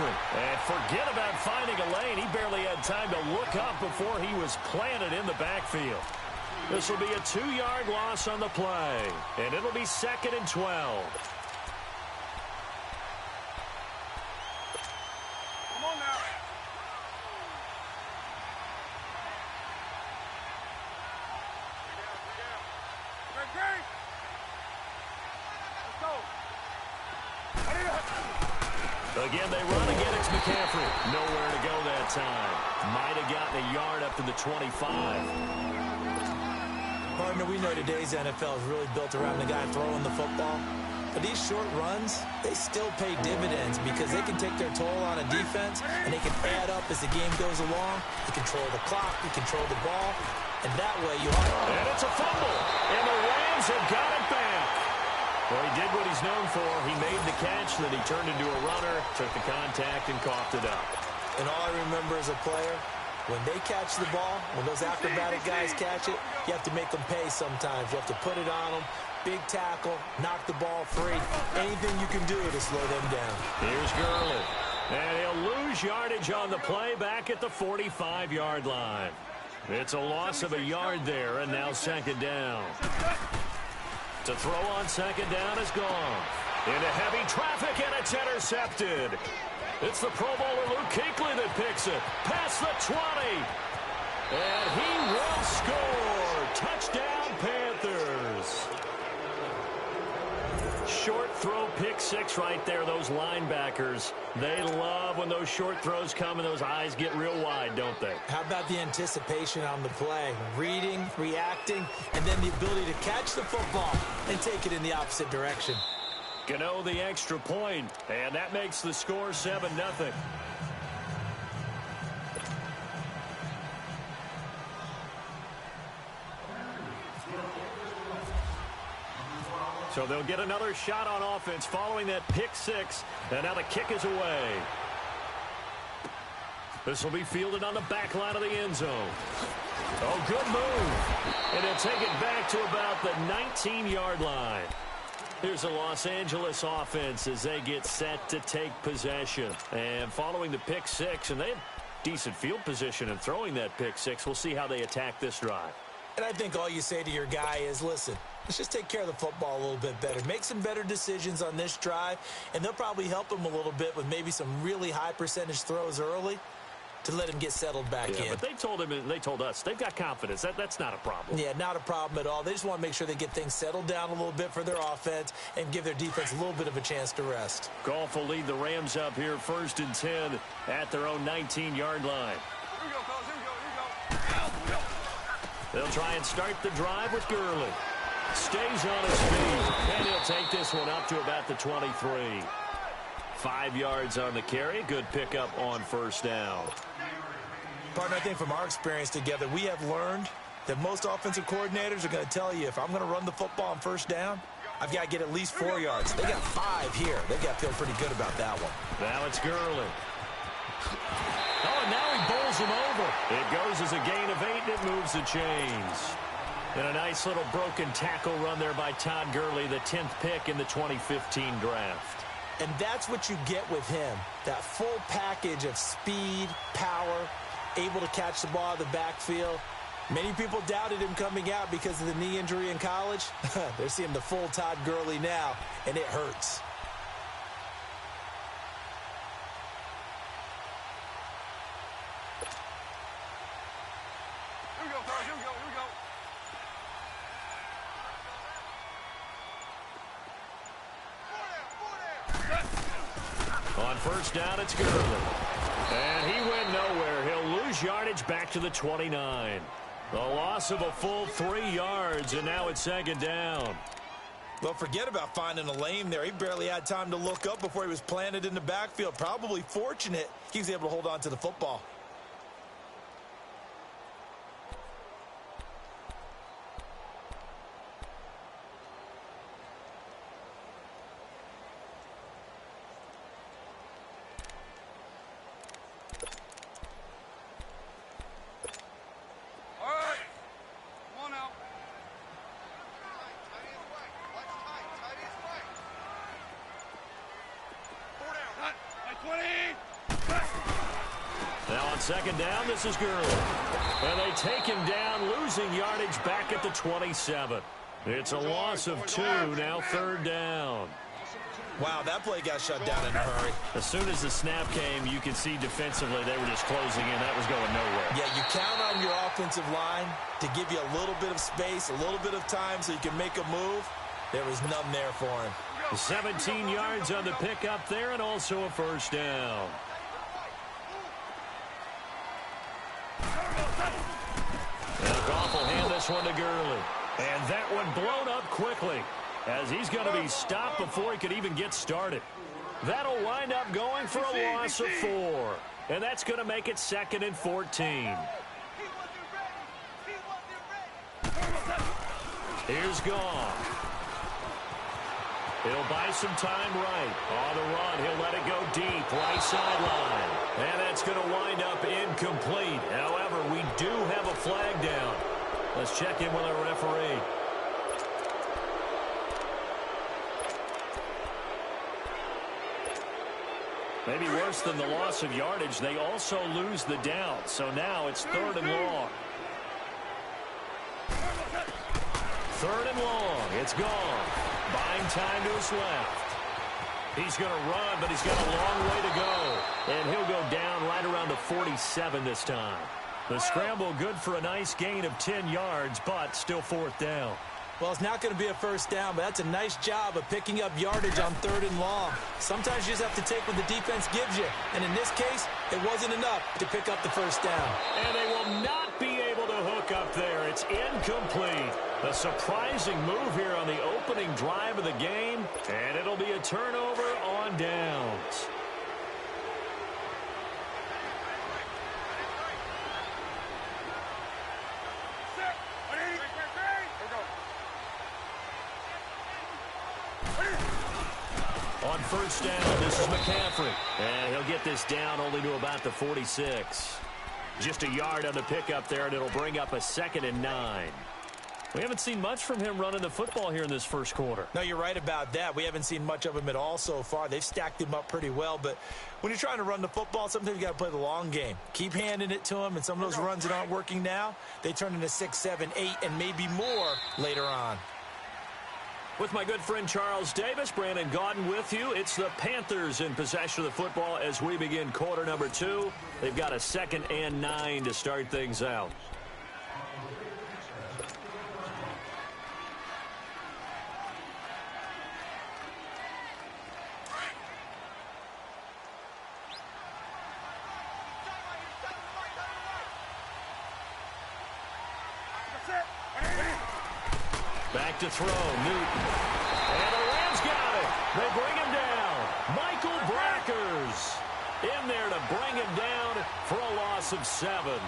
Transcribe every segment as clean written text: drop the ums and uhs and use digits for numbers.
McCaffrey. And forget about finding a lane. He barely had time to look up before he was planted in the backfield. This will be a 2-yard loss on the play. And it'll be 2nd and 12. Come on now. Great. Let's go. Again, they run again. It's McCaffrey. Nowhere to go that time. Might have gotten a yard up to the 25. Partner, we know today's NFL is really built around the guy throwing the football. But these short runs, they still pay dividends because they can take their toll on a defense, and they can add up as the game goes along. You control the clock, you control the ball, and that way you are. And it's a fumble, and the Rams have got it back. Well, he did what he's known for. He made the catch, then he turned into a runner, took the contact, and coughed it up. And all I remember as a player, when they catch the ball, when those acrobatic guys catch it, you have to make them pay sometimes. You have to put it on them. Big tackle, knock the ball free. Anything you can do to slow them down. Here's Gurley. And he'll lose yardage on the play back at the 45-yard line. It's a loss of a yard there, and now 2nd down. To throw on 2nd down is gone. Into heavy traffic, and it's intercepted. It's the Pro Bowler Luke Kuechly that picks it. Past the 20. And he will score. Touchdown, Panthers. Short throw, pick 6 right there. Those linebackers, they love when those short throws come and those eyes get real wide, don't they? How about the anticipation on the play? Reading, reacting, and then the ability to catch the football and take it in the opposite direction. Gano the extra point, and that makes the score 7-0. So they'll get another shot on offense following that pick 6, and now the kick is away. This will be fielded on the back line of the end zone. Oh, good move. And he'll take it back to about the 19-yard line. Here's the Los Angeles offense as they get set to take possession. And following the pick 6, and they have decent field position in throwing that pick 6. We'll see how they attack this drive. And I think all you say to your guy is, listen, let's just take care of the football a little bit better. Make some better decisions on this drive, and they'll probably help him a little bit with maybe some really high percentage throws early to let him get settled back in. But they told him, and they told us, they've got confidence. That's not a problem. Yeah, not a problem at all. They just want to make sure they get things settled down a little bit for their offense and give their defense a little bit of a chance to rest. Goff will lead the Rams up here 1st and 10 at their own 19-yard line. Here we go, fellas. Here we go. They'll try and start the drive with Gurley. Stays on his feet, and he'll take this one up to about the 23. 5 yards on the carry. Good pickup on 1st down. Partner, I think from our experience together, we have learned that most offensive coordinators are going to tell you, if I'm going to run the football on 1st down, I've got to get at least 4 yards. They got 5 here. They got to feel pretty good about that one. Now it's Gurley. Oh, and now he bowls him over. It goes as a gain of 8, and it moves the chains. And a nice little broken tackle run there by Todd Gurley, the 10th pick in the 2015 draft. And that's what you get with him, that full package of speed, power, able to catch the ball in the backfield. Many people doubted him coming out because of the knee injury in college. They're seeing the full Todd Gurley now, and it hurts. Here we go, fellas. Here we go. Here we go. On 1st down, it's Gurley. And he went nowhere. He'll lose yardage back to the 29. The loss of a full 3 yards, and now it's 2nd down. Well, forget about finding a lane there. He barely had time to look up before he was planted in the backfield. Probably fortunate he was able to hold on to the football. Now on second down, this is Gurley. And they take him down, losing yardage back at the 27. It's a loss of 2, now third down. Wow, that play got shut down in a hurry. As soon as the snap came, you could see defensively they were just closing in. That was going nowhere. Yeah, you count on your offensive line to give you a little bit of space, a little bit of time so you can make a move. There was none there for him. 17 yards on the pickup there and also a first down. And Goff will hand this one to Gurley. And that one blown up quickly as he's going to be stopped before he could even get started. That'll wind up going for a loss of 4. And that's going to make it 2nd and 14. Here's Goff. He'll buy some time right. On the run, he'll let it go deep, right sideline. And that's going to wind up incomplete. However, we do have a flag down. Let's check in with our referee. Maybe worse than the loss of yardage, they also lose the down. So now it's 3rd and long. 3rd and long. It's gone. Buying time to his left. He's going to run, but he's got a long way to go. And he'll go down right around the 47 this time. The scramble good for a nice gain of 10 yards, but still 4th down. Well, it's not going to be a first down, but that's a nice job of picking up yardage on 3rd and long. Sometimes you just have to take what the defense gives you. And in this case, it wasn't enough to pick up the first down. And they will not be able to hook up there. It's incomplete. A surprising move here on the opening drive of the game. And it'll be a turnover on downs. On first down, this is McCaffrey. And he'll get this down only to about the 46. Just a yard on the pickup there, and it'll bring up a 2nd and 9. We haven't seen much from him running the football here in this first quarter. No, you're right about that. We haven't seen much of him at all so far. They've stacked him up pretty well, but when you're trying to run the football, sometimes you got to play the long game. Keep handing it to him, and some of those runs that aren't working now, they turn into 6, 7, 8, and maybe more later on. With my good friend Charles Davis, Brandon Gaudin with you. It's the Panthers in possession of the football as we begin quarter number 2. They've got a 2nd and 9 to start things out. Back to throw, Newton. And the Rams got it. They bring him down. Michael Brackers in there to bring him down for a loss of 7.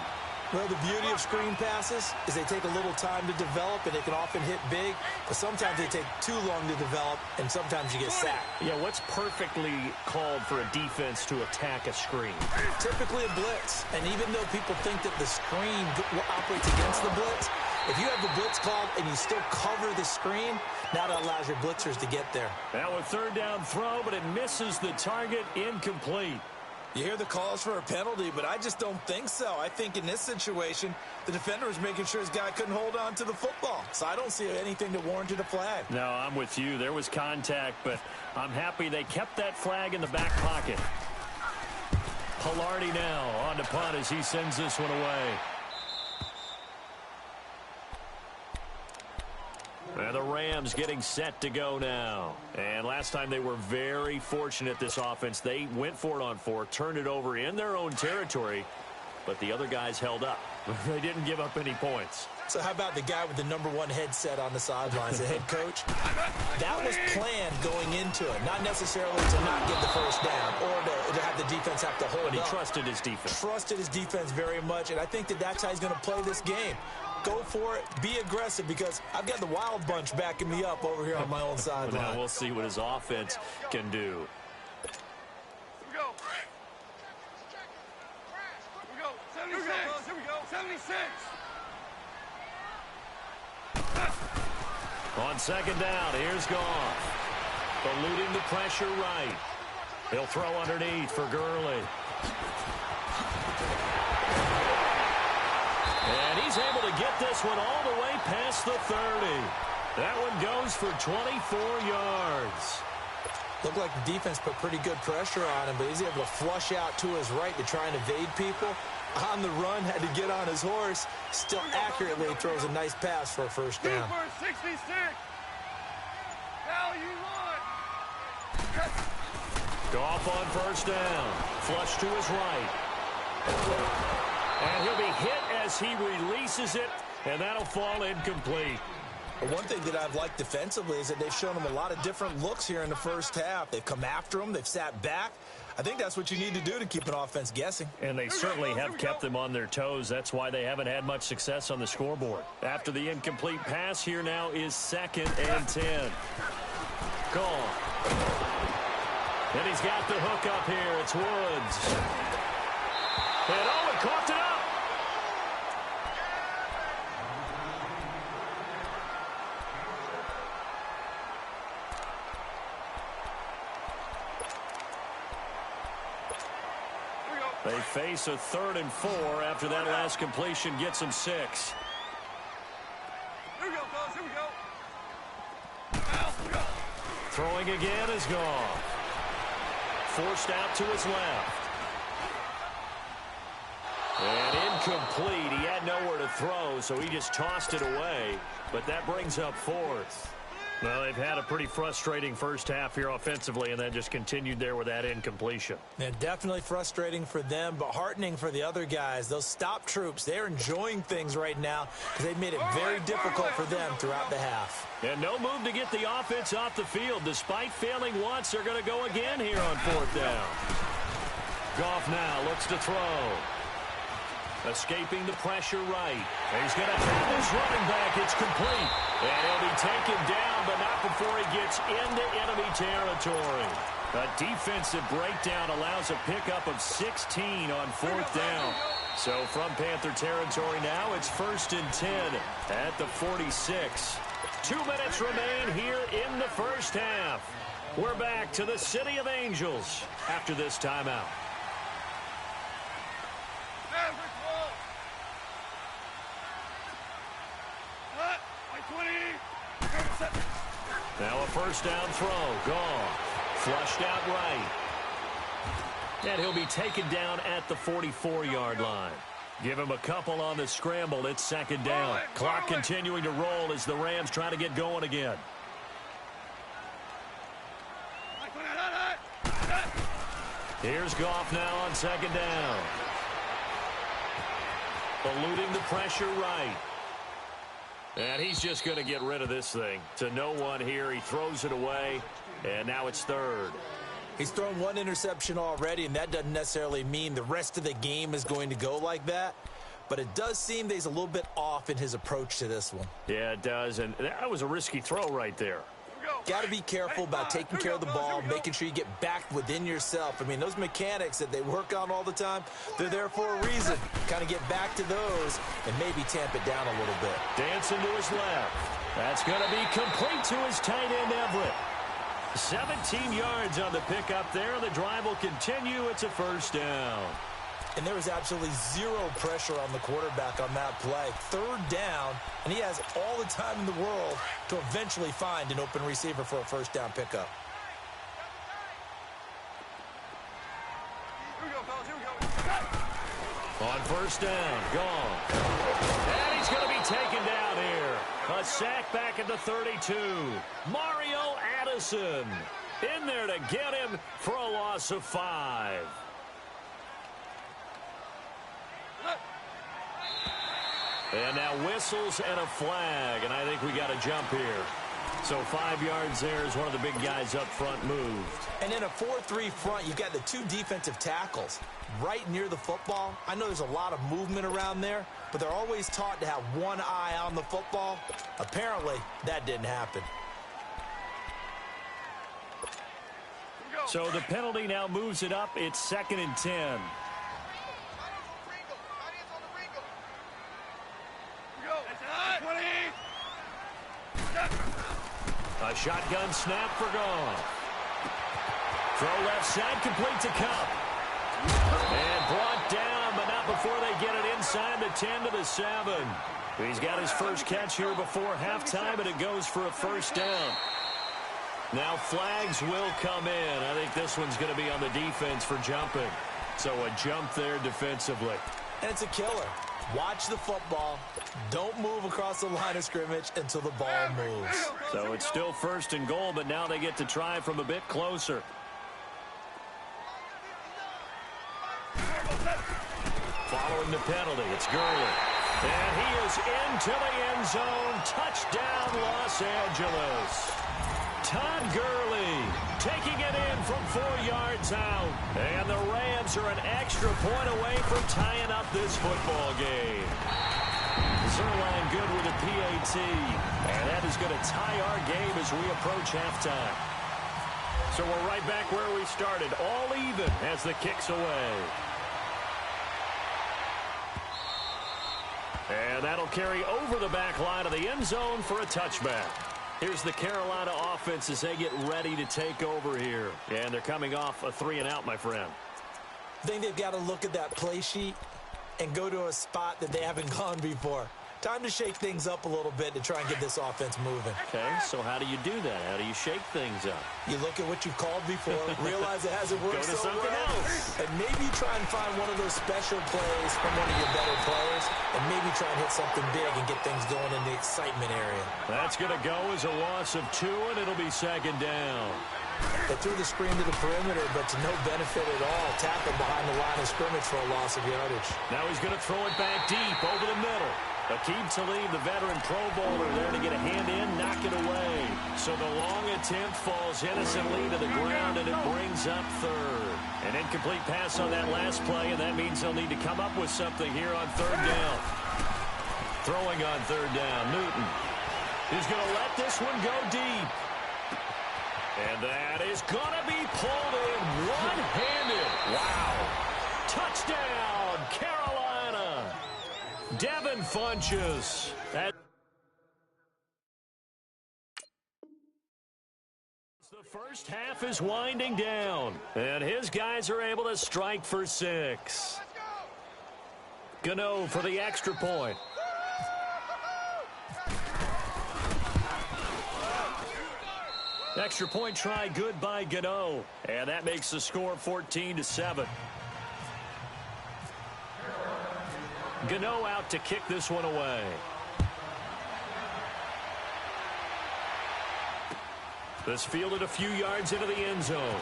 Well, the beauty of screen passes is they take a little time to develop, and they can often hit big, but sometimes they take too long to develop, and sometimes you get sacked. Yeah, what's perfectly called for a defense to attack a screen? Typically a blitz, and even though people think that the screen operates against the blitz, if you have the blitz called and you still cover the screen, now that allows your blitzers to get there. Now a 3rd down throw, but it misses the target, incomplete. You hear the calls for a penalty, but I just don't think so. I think in this situation, the defender was making sure his guy couldn't hold on to the football. So I don't see anything that warranted a flag. No, I'm with you. There was contact, but I'm happy they kept that flag in the back pocket. Pilardi now on to punt as he sends this one away. And the Rams getting set to go now. And last time they were very fortunate, this offense. They went for it on 4, turned it over in their own territory, but the other guys held up. They didn't give up any points. So how about the guy with the #1 headset on the sidelines, the head coach? That was planned going into it, not necessarily to not get the first down or to have the defense have to hold But he up. trusted his defense. Trusted his defense very much, and I think that that's how he's going to play this game. Go for it. Be aggressive, because I've got the Wild Bunch backing me up over here on my own sideline. Now we'll see what his offense can do. Here we go. Here we go. 76. Here we go. 76. On second down, here's Goff. Eluding the pressure right. He'll throw underneath for Gurley. And he's able to get this one all the way past the 30. That one goes for 24 yards. Looked like the defense put pretty good pressure on him, but he's able to flush out to his right to try and evade people. On the run, had to get on his horse. Still accurately throws a nice pass for a first down. 66. Now you want. Goff on first down. Flush to his right. And he'll be hit as he releases it, and that'll fall incomplete. One thing that I've liked defensively is that they've shown him a lot of different looks here in the first half. They've come after him. They've sat back. I think that's what you need to do to keep an offense guessing. And they certainly have kept them on their toes. That's why they haven't had much success on the scoreboard. After the incomplete pass, here now is 2nd and 10. Call. And he's got the hook up here. It's Woods. And Owen coughed it up. They face a 3rd and 4 after that last completion gets them 6. Here we go, fellas. Here we go. Throwing again is Goff. Forced out to his left. And incomplete. He had nowhere to throw, so he just tossed it away. But that brings up 4th. Well, they've had a pretty frustrating first half here offensively, and then just continued there with that incompletion. Yeah, definitely frustrating for them, but heartening for the other guys. Those stop troops, they're enjoying things right now because they've made it very difficult for them throughout the half. And no move to get the offense off the field. Despite failing once, they're going to go again here on 4th down. Goff now looks to throw. Escaping the pressure right. He's going to have his running back. It's complete. And he'll be taken down, but not before he gets into enemy territory. A defensive breakdown allows a pickup of 16 on 4th down. So from Panther territory now, it's 1st and 10 at the 46. 2 minutes remain here in the first half. We're back to the City of Angels after this timeout. Now a first down throw. Gone. Flushed out right. And he'll be taken down at the 44-yard line. Give him a couple on the scramble. It's 2nd down. Clock continuing to roll as the Rams try to get going again. Here's Goff now on 2nd down. Eluding the pressure right. And he's just going to get rid of this thing. To no one here. He throws it away. And now it's 3rd. He's thrown 1 interception already, and that doesn't necessarily mean the rest of the game is going to go like that. But it does seem that he's a little bit off in his approach to this one. Yeah, it does. And that was a risky throw right there. Got to be careful about taking care of the ball, making sure you get back within yourself. I mean, those mechanics that they work on all the time, they're there for a reason. Kind of get back to those and maybe tamp it down a little bit. Dancing to his left. That's going to be complete to his tight end, Everett. 17 yards on the pickup there. The drive will continue. It's a first down. And there was absolutely zero pressure on the quarterback on that play. 3rd down, and he has all the time in the world to eventually find an open receiver for a first down pickup. Here we go, fellas. Here we go. On first down, gone. And he's going to be taken down here. A sack back at the 32. Mario Addison in there to get him for a loss of 5. And now whistles and a flag, and I think we got a jump here. So 5 yards there as one of the big guys up front moved. And in a 4-3 front, you've got the 2 defensive tackles right near the football. I know there's a lot of movement around there, but they're always taught to have one eye on the football. Apparently, that didn't happen. So the penalty now moves it up. It's 2nd and 10. A shotgun snap for Goff. Throw left side, complete to Cup. And brought down, but not before they get it inside the 10 to the 7. He's got his first catch here before halftime, and it goes for a first down. Now flags will come in. I think this one's going to be on the defense for jumping. So a jump there defensively. And it's a killer. Watch the football. Don't move across the line of scrimmage until the ball moves. So it's still first and goal, but now they get to try from a bit closer. Following the penalty, it's Gurley. And he is into the end zone. Touchdown, Los Angeles. Todd Gurley taking it in from 4 yards out. And the Rams are an extra point away from tying up this football game. Zerline good with a PAT. And that is going to tie our game as we approach halftime. So we're right back where we started. All even as the kick's away. And that'll carry over the back line of the end zone for a touchback. Here's the Carolina offense as they get ready to take over here. And they're coming off a 3-and-out, my friend. I think they've got to look at that play sheet and go to a spot that they haven't gone before. Time to shake things up a little bit to try and get this offense moving. Okay, so how do you do that? How do you shake things up? You look at what you called before, realize it hasn't worked Go to so something well, else. and maybe try and find one of those special plays from one of your better players, and maybe try and hit something big and get things going in the excitement area. That's going to go as a loss of 2, and it'll be second down. They threw the screen to the perimeter, but to no benefit at all. Tackled behind the line of scrimmage for a loss of yardage. Now he's going to throw it back deep over the middle. Aqib Talib, the veteran Pro Bowler, there to get a hand in, knock it away. So the long attempt falls innocently to the ground, and it brings up third. An incomplete pass on that last play, and that means they'll need to come up with something here on third down. Throwing on third down, Newton. He's going to let this one go deep. And that is going to be pulled in one-handed. Wow. Touchdown, Carolina. Devin Funchess. The first half is winding down, and his guys are able to strike for 6. Gano for the extra point. Extra point try good by Gano, and that makes the score 14-7. Gano out to kick this one away. This fielded a few yards into the end zone.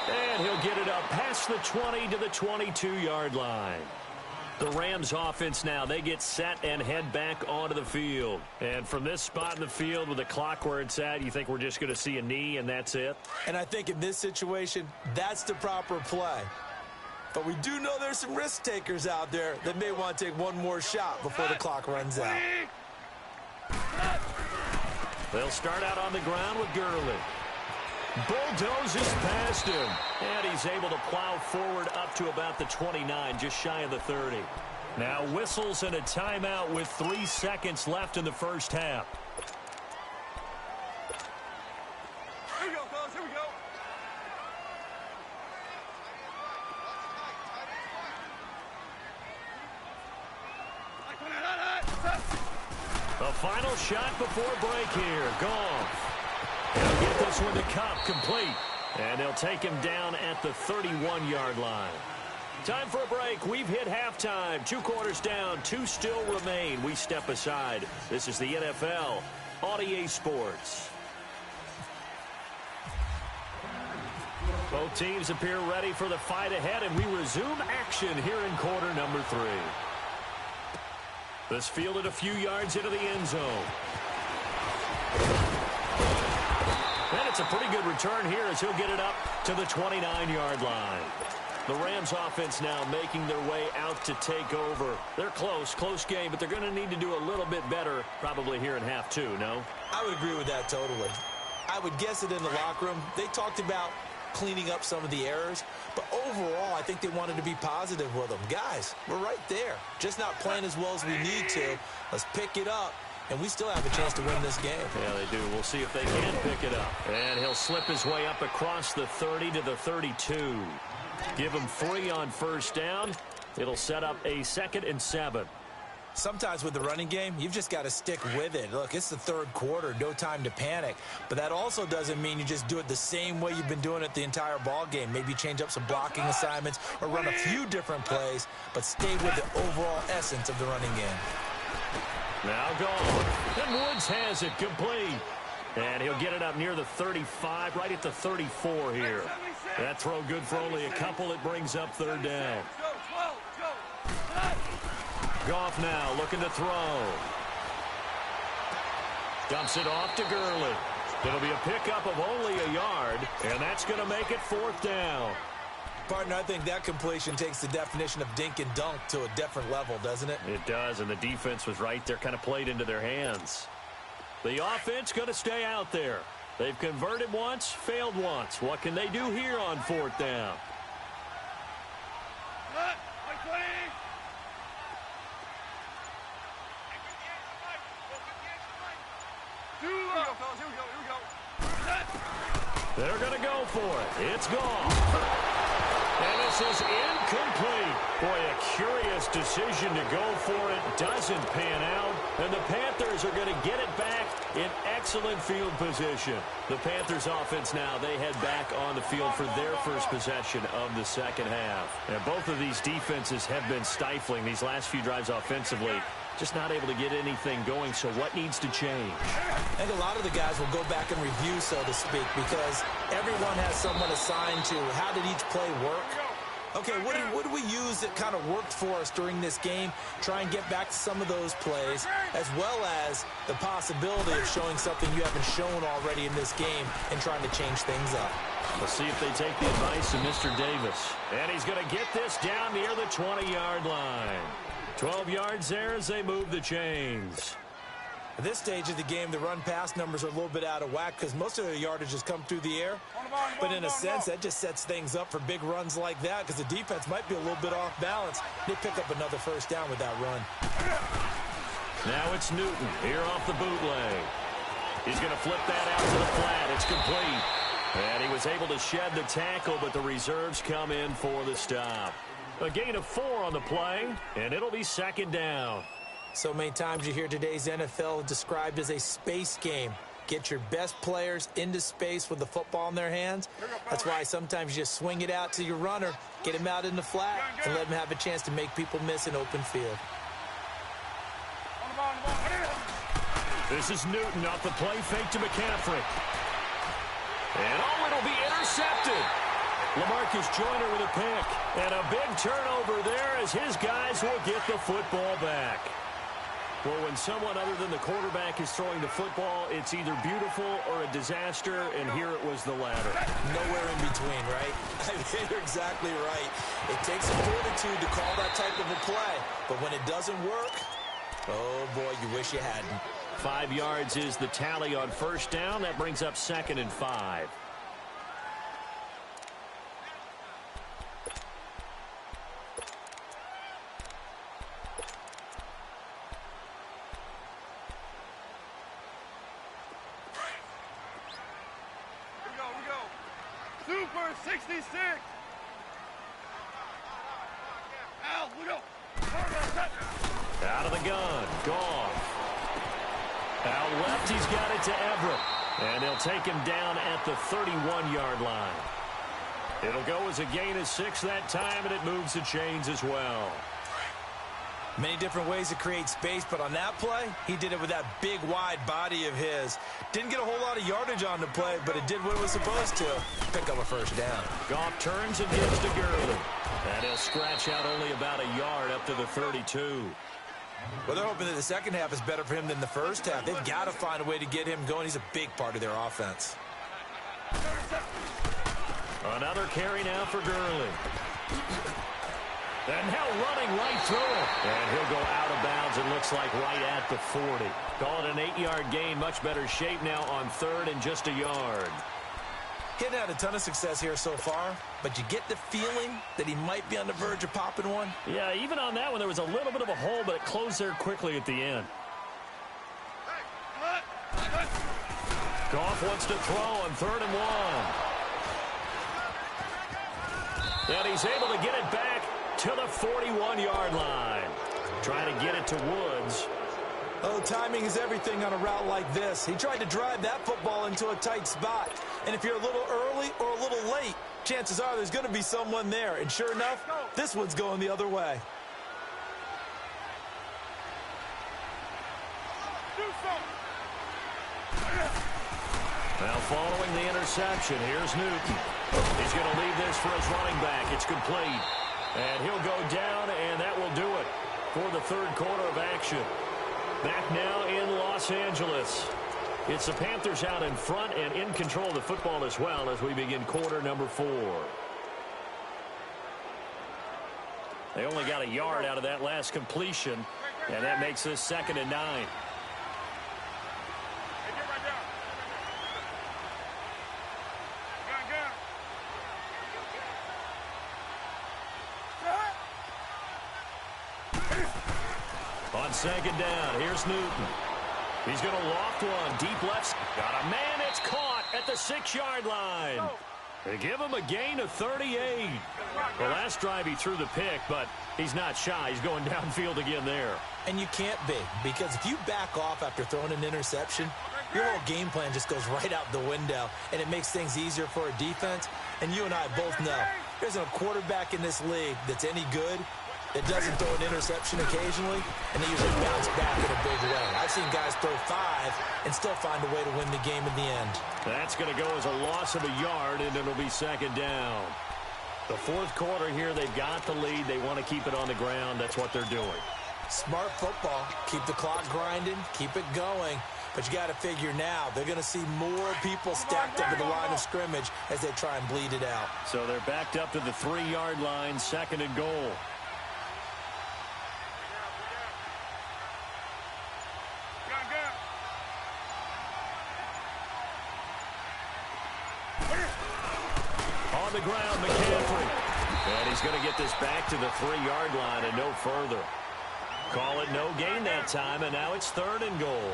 And he'll get it up past the 20 to the 22-yard line. The Rams offense now, they get set and head back onto the field. And from this spot in the field with the clock where it's at, you think we're just going to see a knee and that's it? And I think in this situation, that's the proper play. But we do know there's some risk takers out there that may want to take one more shot before the clock runs out. They'll start out on the ground with Gurley. Bulldozes past him. And he's able to plow forward up to about the 29, just shy of the 30. Now whistles and a timeout with 3 seconds left in the first half. Here we go, fellas. Here we go. The final shot before break here. Goff. He'll get this one to Cup, complete. And they'll take him down at the 31-yard line. Time for a break. We've hit halftime. 2 quarters down, 2 still remain. We step aside. This is the NFL on EA Sports. Both teams appear ready for the fight ahead, and we resume action here in quarter number 3. This fielded a few yards into the end zone. And it's a pretty good return here as he'll get it up to the 29-yard line. The Rams offense now making their way out to take over. They're close game, but they're going to need to do a little bit better probably here in half 2, no? I would agree with that totally. I would guess it in the locker room. They talked about cleaning up some of the errors, but overall, I think they wanted to be positive with them. Guys, we're right there. Just not playing as well as we need to. Let's pick it up and we still have a chance to win this game. Yeah, they do. We'll see if they can pick it up. And he'll slip his way up across the 30 to the 32. Give him 3 on first down. It'll set up a 2nd and 7. Sometimes with the running game, you've just got to stick with it. Look, it's the third quarter, no time to panic. But that also doesn't mean you just do it the same way you've been doing it the entire ball game. Maybe change up some blocking assignments or run a few different plays, but stay with the overall essence of the running game. Now gone. And Woods has it complete. And he'll get it up near the 35, right at the 34 here. That throw good for only a couple. It brings up 3rd down. Goff now looking to throw. Dumps it off to Gurley. It'll be a pickup of only a yard, and that's going to make it 4th down. Partner, I think that completion takes the definition of dink and dunk to a different level, doesn't it? It does, and the defense was right there, kind of played into their hands. The offense going to stay out there. They've converted once, failed once. What can they do here on 4th down? They're going to go for it. It's gone. And this is incomplete. Boy, a curious decision to go for it. Doesn't pan out. And the Panthers are going to get it back in excellent field position. The Panthers offense now, they head back on the field for their first possession of the second half. And both of these defenses have been stifling these last few drives offensively. Just not able to get anything going, so what needs to change? I think a lot of the guys will go back and review, so to speak, because everyone has someone assigned to how did each play work. Okay, what do we use that kind of worked for us during this game? Try and get back to some of those plays, as well as the possibility of showing something you haven't shown already in this game and trying to change things up. We'll see if they take the advice of Mr. Davis. And he's going to get this down near the 20-yard line. 12 yards there as they move the chains. At this stage of the game, the run-pass numbers are a little bit out of whack because most of their yardage has come through the air. But in a sense, that just sets things up for big runs like that because the defense might be a little bit off balance. They pick up another first down with that run. Now it's Newton here off the bootleg. He's going to flip that out to the flat. It's complete. And he was able to shed the tackle, but the reserves come in for the stop. A gain of 4 on the play, and it'll be 2nd down. So many times you hear today's NFL described as a space game. Get your best players into space with the football in their hands. That's why sometimes you just swing it out to your runner, get him out in the flat, and let him have a chance to make people miss an open field. This is Newton off the play fake to McCaffrey. And it'll be intercepted. LaMarcus Joyner with a pick. And a big turnover there as his guys will get the football back. Well, when someone other than the quarterback is throwing the football, it's either beautiful or a disaster, and here it was the latter. Nowhere in between, right? You're exactly right. It takes some fortitude to call that type of a play, but when it doesn't work, oh boy, you wish you hadn't. 5 yards is the tally on first down. That brings up 2nd and 5. Super 66. Al, look out. Out of the gun. Goff. Out left, he's got it to Everett. And he'll take him down at the 31-yard line. It'll go as a gain of 6 that time, and it moves the chains as well. Many different ways to create space, but on that play, he did it with that big, wide body of his. Didn't get a whole lot of yardage on the play, but it did what it was supposed to. Pick up a first down. Goff turns and gives to Gurley. And he'll scratch out only about a yard up to the 32. Well, they're hoping that the second half is better for him than the first half. They've got to find a way to get him going. He's a big part of their offense. Another carry now for Gurley. And now running right through him. And he'll go out of bounds, it looks like right at the 40. Call it an 8-yard gain. Much better shape now on 3rd and just a yard. He hadn't had a ton of success here so far, but you get the feeling that he might be on the verge of popping one. Yeah, even on that one, there was a little bit of a hole, but it closed there quickly at the end. Goff wants to throw on 3rd and 1. And he's able to get it back to the 41-yard line. Trying to get it to Woods. Oh, timing is everything on a route like this. He tried to drive that football into a tight spot. And if you're a little early or a little late, chances are there's going to be someone there. And sure enough, this one's going the other way. Now following the interception, here's Newton. He's going to leave this for his running back. It's complete. And he'll go down, and that will do it for the 3rd quarter of action. Back now in Los Angeles. It's the Panthers out in front and in control of the football as well as we begin quarter number 4. They only got a yard out of that last completion, and that makes this 2nd and 9. On 2nd down, here's Newton. He's going to loft one. Deep left. Got a man. It's caught at the 6-yard line. They give him a gain of 38. The last drive he threw the pick, but he's not shy. He's going downfield again there. And you can't be, because if you back off after throwing an interception, your whole game plan just goes right out the window, and it makes things easier for a defense. And you and I both know there isn't a quarterback in this league that's any good that doesn't throw an interception occasionally, and they usually bounce back in a big way. I've seen guys throw 5 and still find a way to win the game in the end. That's going to go as a loss of a yard, and it'll be 2nd down. The 4th quarter here, they've got the lead. They want to keep it on the ground. That's what they're doing. Smart football. Keep the clock grinding. Keep it going. But you got to figure now, they're going to see more people stacked up at the line of scrimmage as they try and bleed it out. So they're backed up to the 3-yard line, 2nd and goal. On the ground, McCaffrey. And he's going to get this back to the 3-yard line and no further. Call it no gain that time, and now it's 3rd and goal.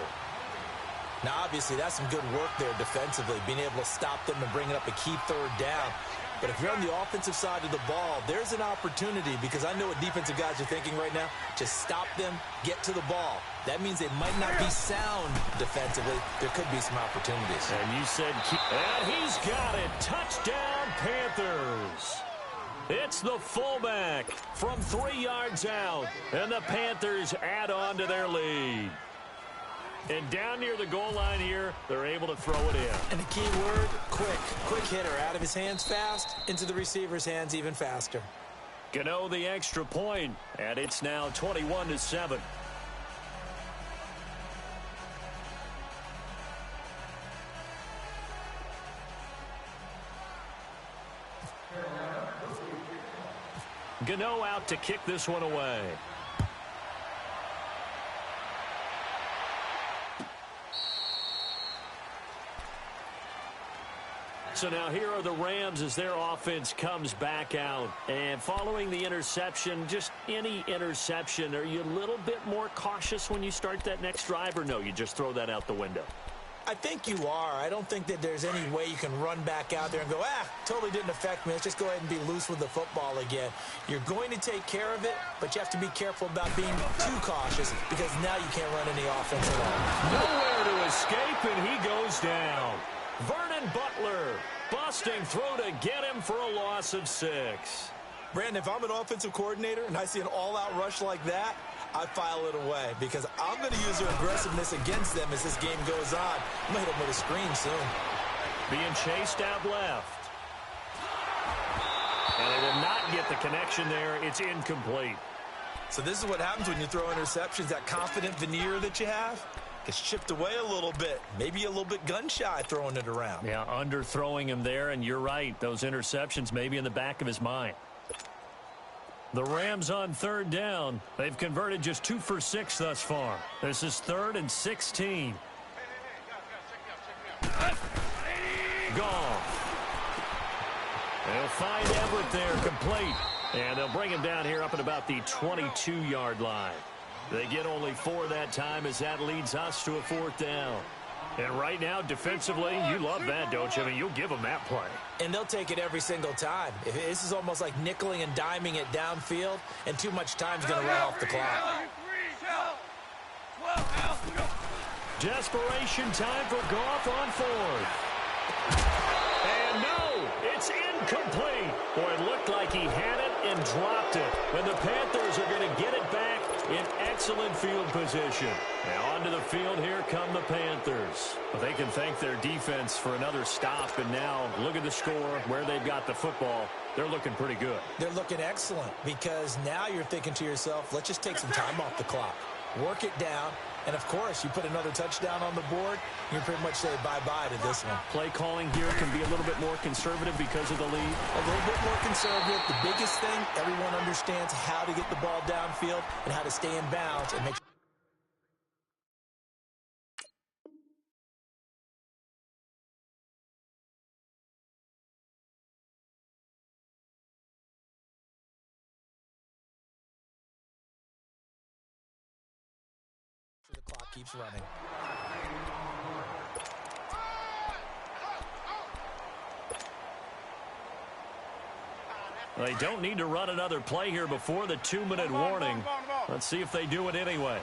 Now, obviously, that's some good work there defensively, being able to stop them and bring it up a key 3rd down. But if you're on the offensive side of the ball, there's an opportunity, because I know what defensive guys are thinking right now. Just stop them, get to the ball. That means they might not be sound defensively. There could be some opportunities. And you said, and he's got it. Touchdown, Panthers. It's the fullback from 3 yards out, and the Panthers add on to their lead. And down near the goal line here, they're able to throw it in. And the key word, quick. Quick hitter, out of his hands fast, into the receiver's hands even faster. Gano the extra point, and it's now 21-7. Gano out to kick this one away. So now here are the Rams as their offense comes back out. And following the interception, just any interception, are you a little bit more cautious when you start that next drive, or no, you just throw that out the window? I think you are. I don't think that there's any way you can run back out there and go, totally didn't affect me. Let's just go ahead and be loose with the football again. You're going to take care of it, but you have to be careful about being too cautious, because now you can't run any offense at all. Nowhere to escape, and he goes down. Vernon Butler busting through to get him for a loss of 6. Brandon, if I'm an offensive coordinator and I see an all-out rush like that, I file it away, because I'm going to use their aggressiveness against them as this game goes on. I'm going to hit them with a screen soon. Being chased out left. And they will not get the connection there. It's incomplete. So this is what happens when you throw interceptions. That confident veneer that you have gets chipped away a little bit. Maybe a little bit gun-shy throwing it around. Yeah, underthrowing him there, and you're right. Those interceptions may be in the back of his mind. The Rams on 3rd down. They've converted just 2 for 6 thus far. This is 3rd and 16. Goff. They'll find Everett there, complete. And they'll bring him down here up at about the 22-yard line. They get only 4 that time, as that leads us to a 4th down. And right now, defensively, you love that, don't you? I mean, you'll give them that play. And they'll take it every single time. This is almost like nickeling and diming it downfield, and too much time's going to run off the clock. Desperation time for Goff on fourth. And no, it's incomplete. Boy, it looked like he had it and dropped it. And the Panthers are going to get it back in excellent field position. Now onto the field, here come the Panthers. But they can thank their defense for another stop. And now look at the score, where they've got the football. They're looking pretty good. They're looking excellent because now you're thinking to yourself, let's just take some time off the clock. Work it down. And, of course, you put another touchdown on the board, you pretty much say bye-bye to this one. Play calling here can be a little bit more conservative because of the lead. A little bit more conservative. The biggest thing, everyone understands how to get the ball downfield and how to stay in bounds and make sure. The clock keeps running. They don't need to run another play here before the 2-minute warning. Let's see if they do it anyway.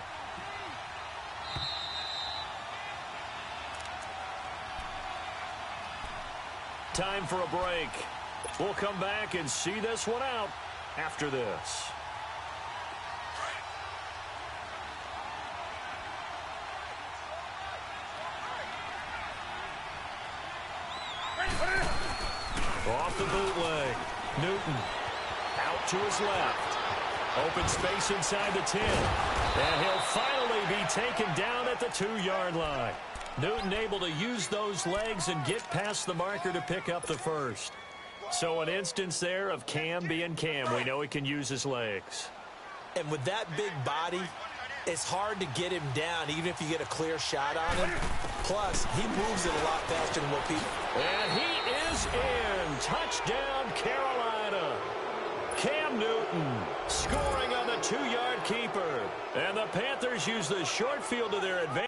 Time for a break. We'll come back and see this one out after this. Off the bootleg. Newton out to his left. Open space inside the 10. And he'll finally be taken down at the 2-yard line. Newton able to use those legs and get past the marker to pick up the first. So an instance there of Cam being Cam. We know he can use his legs. And with that big body, it's hard to get him down, even if you get a clear shot on him. Plus, he moves it a lot faster than what people... And he is in. Touchdown, Carolina. Cam Newton scoring on the 2-yard keeper. And the Panthers use the short field to their advantage.